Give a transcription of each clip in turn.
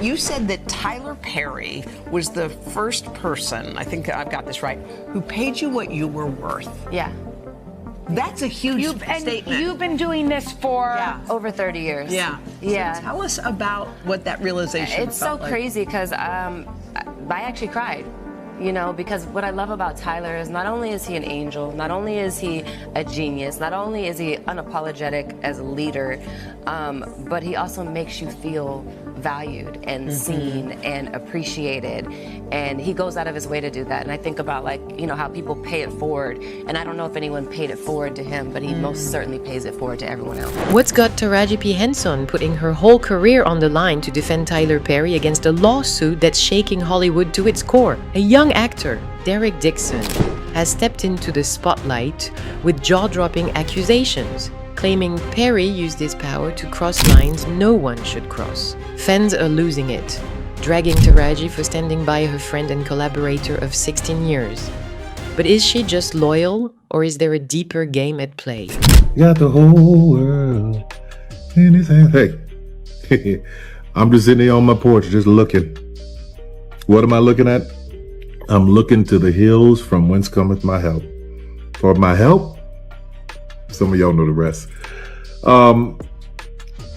You said that Tyler Perry was the first person, I think I've got this right, who paid you what you were worth. Yeah. That's a huge statement. You've been doing this for over 30 years. Yeah. Yeah. So tell us about what that realization It's so crazy because I actually cried. You know, because what I love about Tyler is not only is he an angel, not only is he a genius, not only is he unapologetic as a leader, but he also makes you feel valued and seen and appreciated, and he goes out of his way to do that. And I think about, like, you know, how people pay it forward, and I don't know if anyone paid it forward to him, but he most certainly pays it forward to everyone else. What's got Taraji P. Henson putting her whole career on the line to defend Tyler Perry against a lawsuit that's shaking Hollywood to its core? A young actor, Derek Dixon, has stepped into the spotlight with jaw-dropping accusations, claiming Perry used his power to cross lines no one should cross. Fans are losing it, dragging Taraji for standing by her friend and collaborator of 16 years. But is she just loyal, or is there a deeper game at play? Got the whole world in his hand. Hey, I'm just sitting here on my porch just looking. What am I looking at? I'm looking to the hills from whence cometh my help. For my help? Some of y'all know the rest.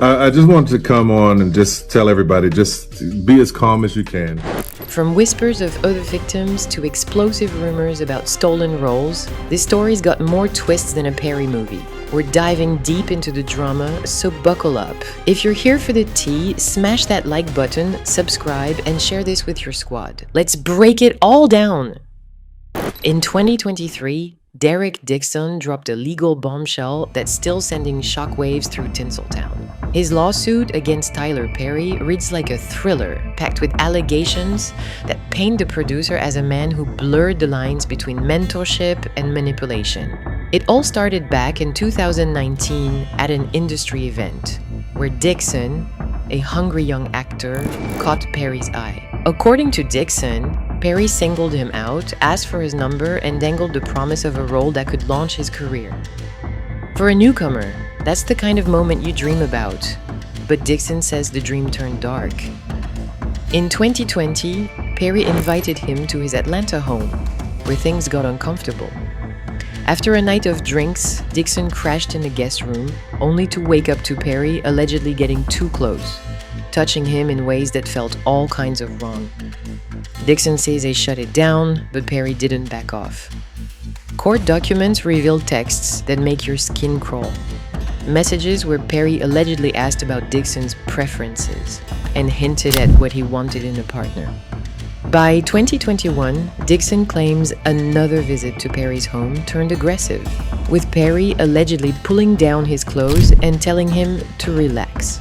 I just wanted to come on and just tell everybody, just be as calm as you can. From whispers of other victims to explosive rumors about stolen roles, this story's got more twists than a Perry movie. We're diving deep into the drama, so buckle up. If you're here for the tea, smash that like button, subscribe, and share this with your squad. Let's break it all down! In 2023, Derek Dixon dropped a legal bombshell that's still sending shockwaves through Tinseltown. His lawsuit against Tyler Perry reads like a thriller, packed with allegations that paint the producer as a man who blurred the lines between mentorship and manipulation. It all started back in 2019 at an industry event, where Dixon, a hungry young actor, caught Perry's eye. According to Dixon, Perry singled him out, asked for his number, and dangled the promise of a role that could launch his career. For a newcomer, that's the kind of moment you dream about. But Dixon says the dream turned dark. In 2020, Perry invited him to his Atlanta home, where things got uncomfortable. After a night of drinks, Dixon crashed in the guest room, only to wake up to Perry allegedly getting too close, touching him in ways that felt all kinds of wrong. Dixon says they shut it down, but Perry didn't back off. Court documents reveal texts that make your skin crawl. Messages where Perry allegedly asked about Dixon's preferences and hinted at what he wanted in a partner. By 2021, Dixon claims another visit to Perry's home turned aggressive, with Perry allegedly pulling down his clothes and telling him to relax.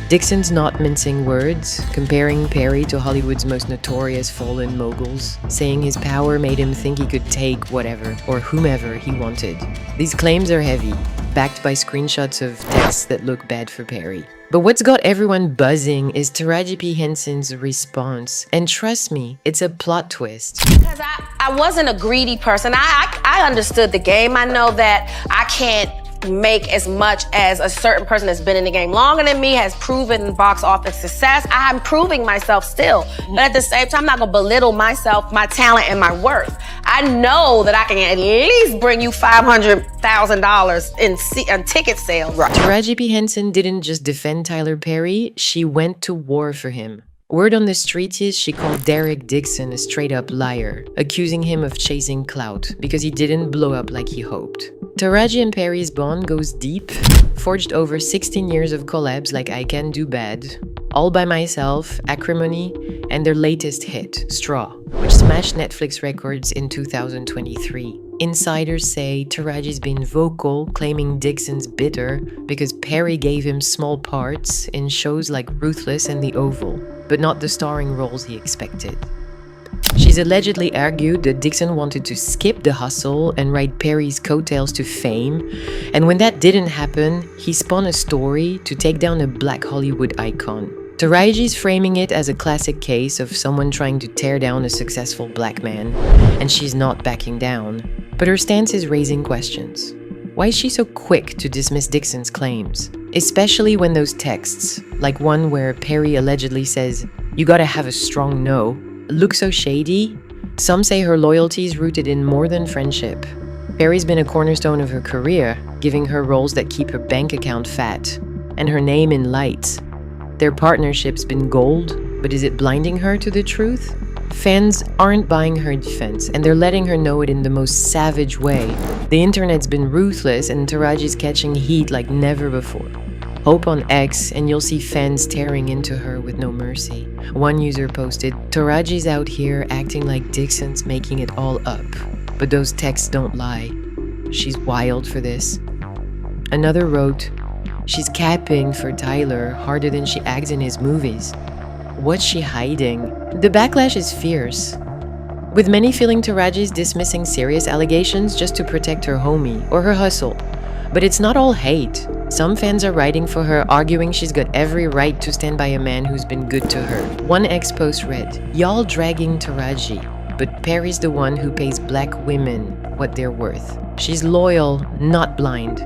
Dixon's not mincing words, comparing Perry to Hollywood's most notorious fallen moguls, saying his power made him think he could take whatever or whomever he wanted. These claims are heavy, backed by screenshots of texts that look bad for Perry. But what's got everyone buzzing is Taraji P. Henson's response. And trust me, it's a plot twist. Because I wasn't a greedy person. I understood the game. I know that I can't make as much as a certain person that's been in the game longer than me, has proven box office success. I'm proving myself still. But at the same time, I'm not gonna belittle myself, my talent, and my worth. I know that I can at least bring you $500,000 in ticket sales. Right. Taraji P. Henson didn't just defend Tyler Perry, she went to war for him. Word on the street is she called Derek Dixon a straight-up liar, accusing him of chasing clout because he didn't blow up like he hoped. Taraji and Perry's bond goes deep, forged over 16 years of collabs like I Can Do Bad, All By Myself, Acrimony, and their latest hit, Straw, which smashed Netflix records in 2023. Insiders say Taraji's been vocal, claiming Dixon's bitter because Perry gave him small parts in shows like Ruthless and The Oval, but not the starring roles he expected. She's allegedly argued that Dixon wanted to skip the hustle and ride Perry's coattails to fame, and when that didn't happen, he spun a story to take down a Black Hollywood icon. Taraji's framing it as a classic case of someone trying to tear down a successful black man, and she's not backing down. But her stance is raising questions. Why is she so quick to dismiss Dixon's claims? Especially when those texts, like one where Perry allegedly says, "You gotta have a strong no," look so shady. Some say her loyalty is rooted in more than friendship. Perry's been a cornerstone of her career, giving her roles that keep her bank account fat, and her name in lights. Their partnership's been gold, but is it blinding her to the truth? Fans aren't buying her defense, and they're letting her know it in the most savage way. The internet's been ruthless, and Taraji's catching heat like never before. Hope on X, and you'll see fans tearing into her with no mercy. One user posted, "Taraji's out here acting like Dixon's making it all up. But those texts don't lie. She's wild for this." Another wrote, "She's capping for Tyler harder than she acts in his movies. What's she hiding?" The backlash is fierce, with many feeling Taraji's dismissing serious allegations just to protect her homie or her hustle. But it's not all hate. Some fans are writing for her, arguing she's got every right to stand by a man who's been good to her. One ex-post read, "Y'all dragging Taraji, but Perry's the one who pays black women what they're worth. She's loyal, not blind."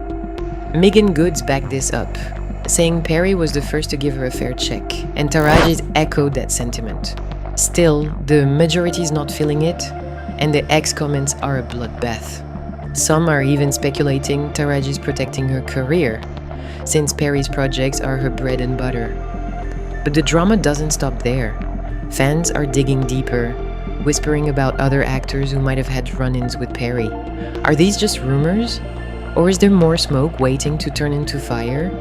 Megan Goods backed this up, saying Perry was the first to give her a fair check, and Taraji's echoed that sentiment. Still, the majority's not feeling it, and the X comments are a bloodbath. Some are even speculating Taraji's protecting her career, since Perry's projects are her bread and butter. But the drama doesn't stop there. Fans are digging deeper, whispering about other actors who might have had run-ins with Perry. Are these just rumors? Or is there more smoke waiting to turn into fire?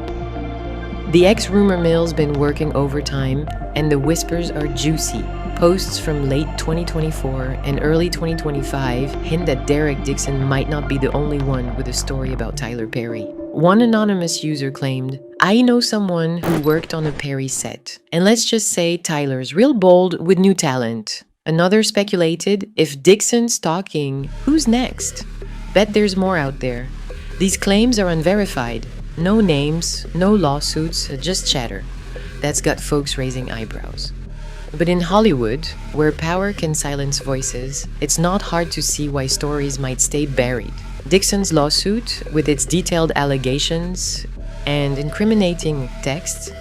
The ex-rumor mill's been working overtime, and the whispers are juicy. Posts from late 2024 and early 2025 hint that Derek Dixon might not be the only one with a story about Tyler Perry. One anonymous user claimed, "I know someone who worked on a Perry set, and let's just say Tyler's real bold with new talent." Another speculated, "If Dixon's talking, who's next?" Bet there's more out there. These claims are unverified. No names, no lawsuits, just chatter. That's got folks raising eyebrows. But in Hollywood, where power can silence voices, it's not hard to see why stories might stay buried. Dixon's lawsuit, with its detailed allegations and incriminating texts,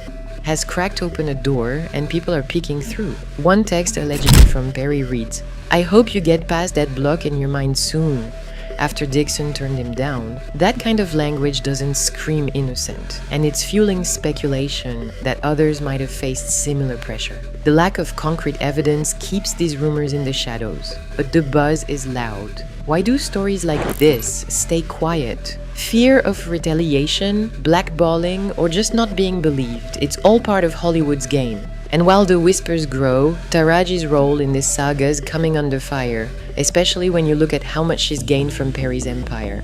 has cracked open a door and people are peeking through. One text allegedly from Perry reads, "I hope you get past that block in your mind soon," after Dixon turned him down. That kind of language doesn't scream innocent, and it's fueling speculation that others might have faced similar pressure. The lack of concrete evidence keeps these rumors in the shadows, but the buzz is loud. Why do stories like this stay quiet? Fear of retaliation, blackballing, or just not being believed, it's all part of Hollywood's game. And while the whispers grow, Taraji's role in this saga is coming under fire, especially when you look at how much she's gained from Perry's empire.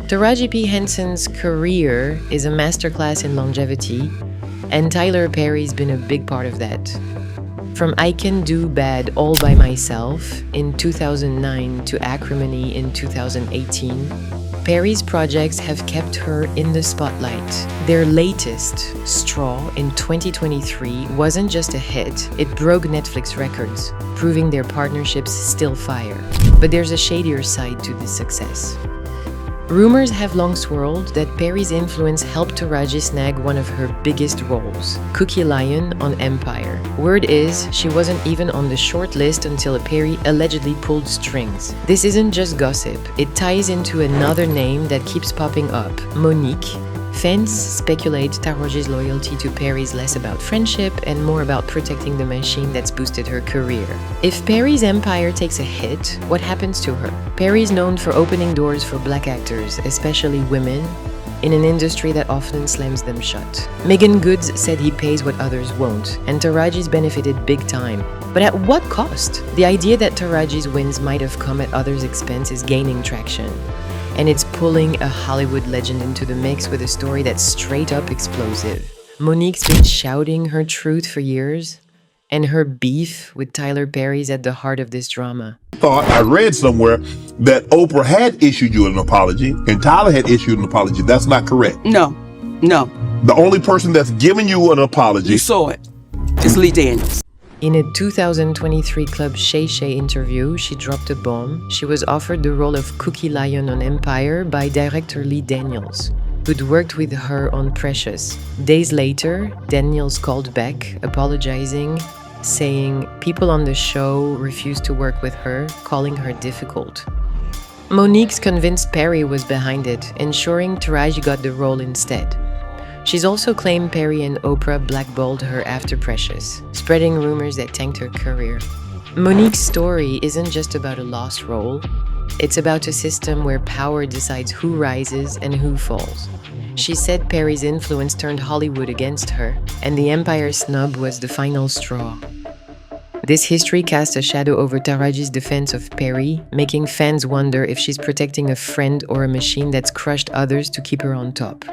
Taraji P. Henson's career is a masterclass in longevity, and Tyler Perry's been a big part of that. From I Can Do Bad All By Myself in 2009 to Acrimony in 2018, Perry's projects have kept her in the spotlight. Their latest, Straw, in 2023 wasn't just a hit, it broke Netflix records, proving their partnerships still fire. But there's a shadier side to this success. Rumors have long swirled that Perry's influence helped Taraji snag one of her biggest roles, Cookie Lion on Empire. Word is, she wasn't even on the short list until Perry allegedly pulled strings. This isn't just gossip, it ties into another name that keeps popping up, Monique. Fans speculate Taraji's loyalty to Perry's less about friendship and more about protecting the machine that's boosted her career. If Perry's empire takes a hit, what happens to her? Perry's known for opening doors for black actors, especially women, in an industry that often slams them shut. Megan Goods said he pays what others won't, and Taraji's benefited big time. But at what cost? The idea that Taraji's wins might have come at others' expense is gaining traction. And it's pulling a Hollywood legend into the mix with a story that's straight up explosive. Monique's been shouting her truth for years, and her beef with Tyler Perry's at the heart of this drama. I read somewhere that Oprah had issued you an apology and Tyler had issued an apology. That's not correct. No. The only person that's given you an apology. You saw it. It's Lee Daniels. In a 2023 Club Shay Shay interview, she dropped a bomb. She was offered the role of Cookie Lion on Empire by director Lee Daniels, who'd worked with her on Precious. Days later, Daniels called back, apologizing, saying people on the show refused to work with her, calling her difficult. Monique's convinced Perry was behind it, ensuring Taraji got the role instead. She's also claimed Perry and Oprah blackballed her after Precious, spreading rumors that tanked her career. Monique's story isn't just about a lost role. It's about a system where power decides who rises and who falls. She said Perry's influence turned Hollywood against her, and the Empire snub was the final straw. This history casts a shadow over Taraji's defense of Perry, making fans wonder if she's protecting a friend or a machine that's crushed others to keep her on top.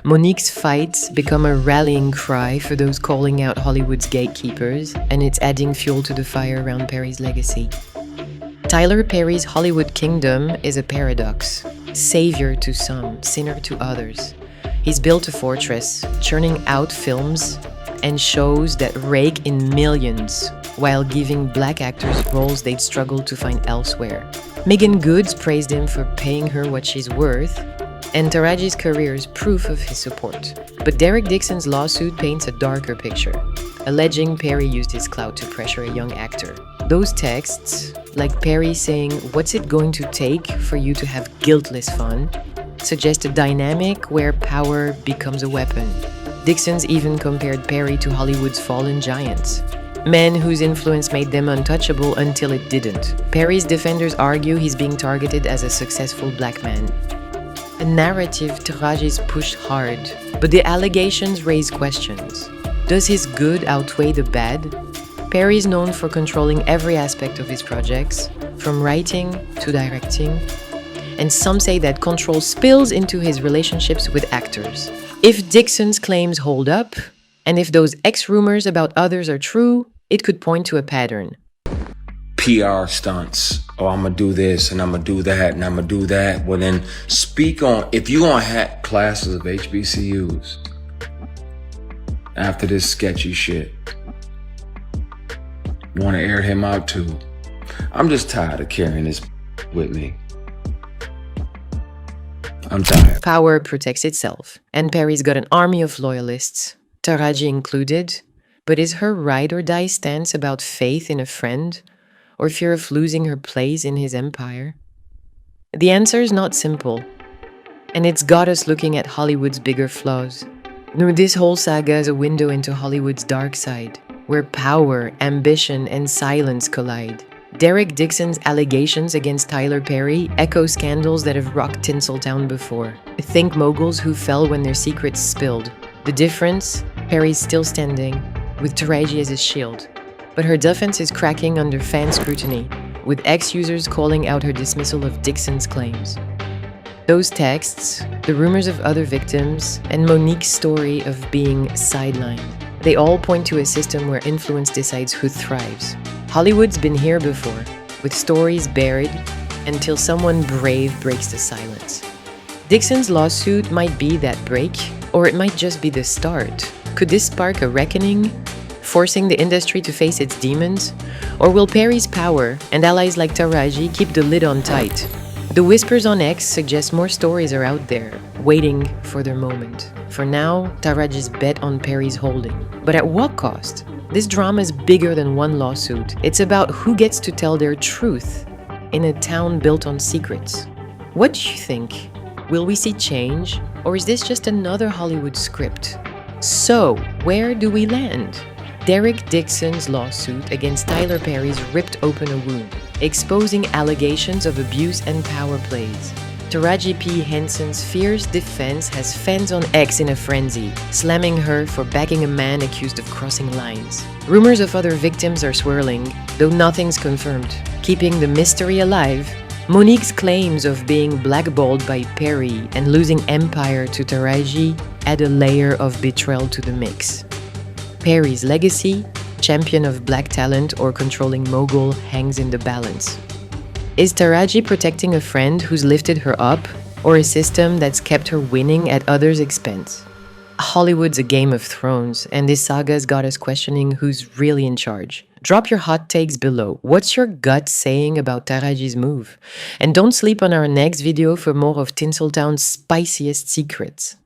Monique's fights become a rallying cry for those calling out Hollywood's gatekeepers, and it's adding fuel to the fire around Perry's legacy. Tyler Perry's Hollywood kingdom is a paradox. Savior to some, sinner to others. He's built a fortress, churning out films and shows that rake in millions while giving black actors roles they'd struggle to find elsewhere. Megan Good praised him for paying her what she's worth, and Taraji's career is proof of his support. But Derek Dixon's lawsuit paints a darker picture, alleging Perry used his clout to pressure a young actor. Those texts, like Perry saying, "What's it going to take for you to have guiltless fun?" suggest a dynamic where power becomes a weapon. Dixon's even compared Perry to Hollywood's fallen giants, men whose influence made them untouchable until it didn't. Perry's defenders argue he's being targeted as a successful black man. A narrative Taraji's pushed hard, but the allegations raise questions. Does his good outweigh the bad? Perry's known for controlling every aspect of his projects, from writing to directing, and some say that control spills into his relationships with actors. If Dixon's claims hold up, and if those ex-rumors about others are true, it could point to a pattern. PR stunts. Oh, I'm gonna do this and I'm gonna do that and I'm gonna do that. Well, then speak on, if you gonna hack classes of HBCUs after this sketchy shit, wanna air him out too. I'm just tired of carrying this with me. I'm tired. Power protects itself, and Perry's got an army of loyalists, Taraji included. But is her ride or die stance about faith in a friend, or fear of losing her place in his empire? The answer is not simple, and it's got us looking at Hollywood's bigger flaws. This whole saga is a window into Hollywood's dark side, where power, ambition, and silence collide. Derek Dixon's allegations against Tyler Perry echo scandals that have rocked Tinseltown before. Think moguls who fell when their secrets spilled. The difference? Perry's still standing, with Taraji as his shield. But her defense is cracking under fan scrutiny, with ex-users calling out her dismissal of Dixon's claims. Those texts, the rumors of other victims, and Monique's story of being sidelined, they all point to a system where influence decides who thrives. Hollywood's been here before, with stories buried until someone brave breaks the silence. Dixon's lawsuit might be that break, or it might just be the start. Could this spark a reckoning, forcing the industry to face its demons? Or will Perry's power and allies like Taraji keep the lid on tight? The whispers on X suggest more stories are out there, waiting for their moment. For now, Taraji's bet on Perry's holding. But at what cost? This drama is bigger than one lawsuit. It's about who gets to tell their truth in a town built on secrets. What do you think? Will we see change? Or is this just another Hollywood script? So, where do we land? Derek Dixon's lawsuit against Tyler Perry's ripped open a wound, exposing allegations of abuse and power plays. Taraji P. Henson's fierce defense has fans on X in a frenzy, slamming her for backing a man accused of crossing lines. Rumors of other victims are swirling, though nothing's confirmed. Keeping the mystery alive, Monique's claims of being blackballed by Perry and losing Empire to Taraji add a layer of betrayal to the mix. Perry's legacy, champion of black talent or controlling mogul, hangs in the balance. Is Taraji protecting a friend who's lifted her up, or a system that's kept her winning at others' expense? Hollywood's a Game of Thrones, and this saga's got us questioning who's really in charge. Drop your hot takes below. What's your gut saying about Taraji's move? And don't sleep on our next video for more of Tinseltown's spiciest secrets.